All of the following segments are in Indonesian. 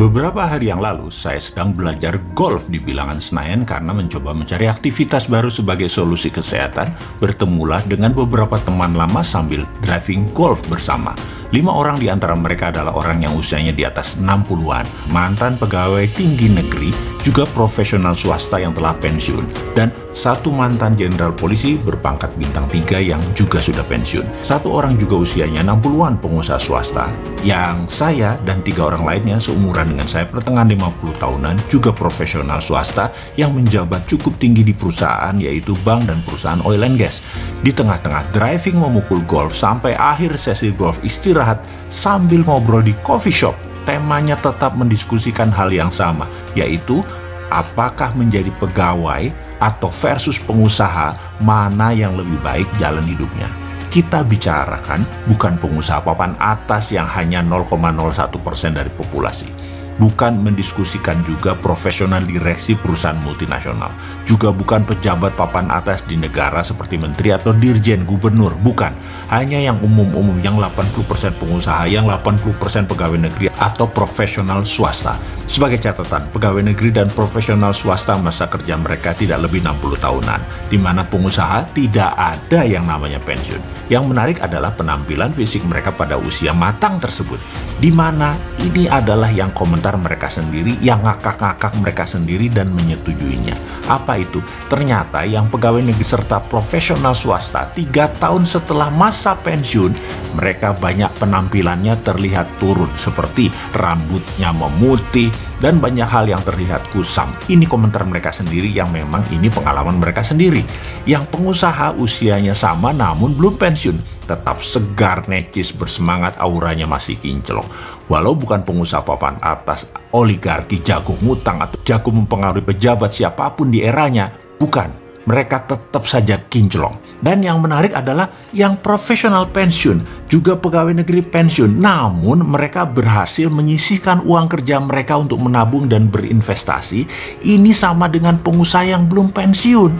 Beberapa hari yang lalu, saya sedang belajar golf di bilangan Senayan karena mencoba mencari aktivitas baru sebagai solusi kesehatan. Bertemulah dengan beberapa teman lama sambil driving golf bersama. 5 orang di antara mereka adalah orang yang usianya di atas 60-an, mantan pegawai tinggi negeri, juga profesional swasta yang telah pensiun, dan satu mantan jenderal polisi berpangkat bintang 3 yang juga sudah pensiun. Satu orang juga usianya 60-an, pengusaha swasta, yang saya dan 3 orang lainnya seumuran dengan saya, pertengahan 50 tahunan, juga profesional swasta yang menjabat cukup tinggi di perusahaan, yaitu bank dan perusahaan oil and gas. Di tengah-tengah driving memukul golf sampai akhir sesi golf istirahat sambil ngobrol di coffee shop, temanya tetap mendiskusikan hal yang sama, yaitu apakah menjadi pegawai atau versus pengusaha, mana yang lebih baik jalan hidupnya. Kita bicarakan bukan pengusaha papan atas yang hanya 0,01% dari populasi. Bukan mendiskusikan juga profesional direksi perusahaan multinasional. Juga bukan pejabat papan atas di negara seperti menteri atau dirjen, gubernur. Bukan. Hanya yang umum-umum, yang 80% pengusaha, yang 80% pegawai negeri atau profesional swasta. Sebagai catatan, pegawai negeri dan profesional swasta masa kerja mereka tidak lebih 60 tahunan. Di mana pengusaha tidak ada yang namanya pensiun. Yang menarik adalah penampilan fisik mereka pada usia matang tersebut. Di mana ini adalah yang komentar mereka sendiri, yang ngakak-ngakak mereka sendiri dan menyetujuinya. Apa itu? Ternyata yang pegawai negeri serta profesional swasta 3 tahun setelah masa pensiun, mereka banyak penampilannya terlihat turun, seperti rambutnya memutih dan banyak hal yang terlihat kusam. Ini komentar mereka sendiri, yang memang ini pengalaman mereka sendiri. Yang pengusaha usianya sama namun belum pensiun, tetap segar, necis, bersemangat, auranya masih kinclong. Walau bukan pengusaha papan atas, oligarki, jago ngutang, atau jago mempengaruhi pejabat siapapun di eranya, bukan. Mereka tetap saja kinclong. Dan yang menarik adalah yang profesional pensiun, juga pegawai negeri pensiun, namun mereka berhasil menyisihkan uang kerja mereka untuk menabung dan berinvestasi. Ini sama dengan pengusaha yang belum pensiun.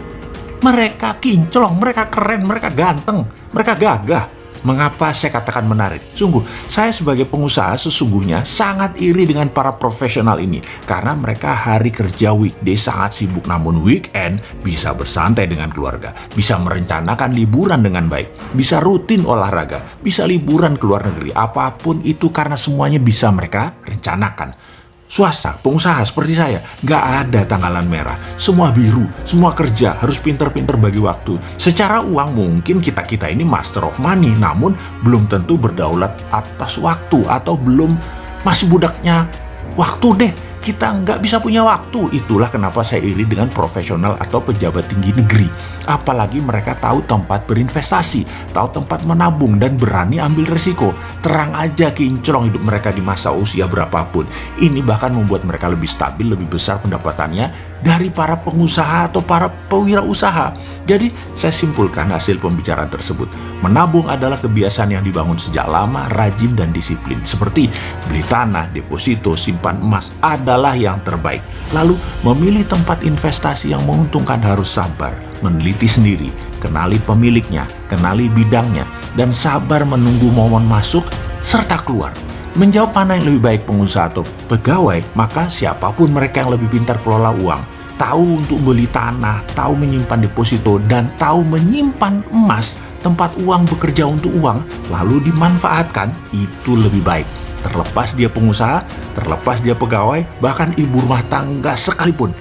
Mereka kinclong, mereka keren, mereka ganteng, mereka gagah. Mengapa saya katakan menarik? Sungguh, saya sebagai pengusaha sesungguhnya sangat iri dengan para profesional ini. Karena mereka hari kerja weekday sangat sibuk, namun weekend bisa bersantai dengan keluarga. Bisa merencanakan liburan dengan baik. Bisa rutin olahraga. Bisa liburan ke luar negeri. Apapun itu, karena semuanya bisa mereka rencanakan. Swasta, pengusaha seperti saya, nggak ada tanggalan merah. Semua biru, semua kerja, harus pinter-pinter bagi waktu. Secara uang mungkin kita-kita ini master of money, namun belum tentu berdaulat atas waktu, atau belum, masih budaknya waktu deh. Kita nggak bisa punya waktu. Itulah kenapa saya iri dengan profesional atau pejabat tinggi negeri. Apalagi mereka tahu tempat berinvestasi, tahu tempat menabung, dan berani ambil resiko. Terang aja kinclong hidup mereka di masa usia berapapun. Ini bahkan membuat mereka lebih stabil, lebih besar pendapatannya dari para pengusaha atau para pewirausaha. Jadi saya simpulkan hasil pembicaraan tersebut. Menabung adalah kebiasaan yang dibangun sejak lama, rajin dan disiplin. Seperti beli tanah, deposito, simpan emas adalah yang terbaik. Lalu memilih tempat investasi yang menguntungkan harus sabar, meneliti sendiri, kenali pemiliknya, kenali bidangnya, dan sabar menunggu momen masuk serta keluar. Menjawab mana yang lebih baik, pengusaha atau pegawai, maka siapapun mereka yang lebih pintar kelola uang, tahu untuk beli tanah, tahu menyimpan deposito, dan tahu menyimpan emas, tempat uang bekerja untuk uang, lalu dimanfaatkan, itu lebih baik. Terlepas dia pengusaha, terlepas dia pegawai, bahkan ibu rumah tangga sekalipun.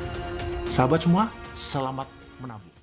Sahabat semua, selamat menabung.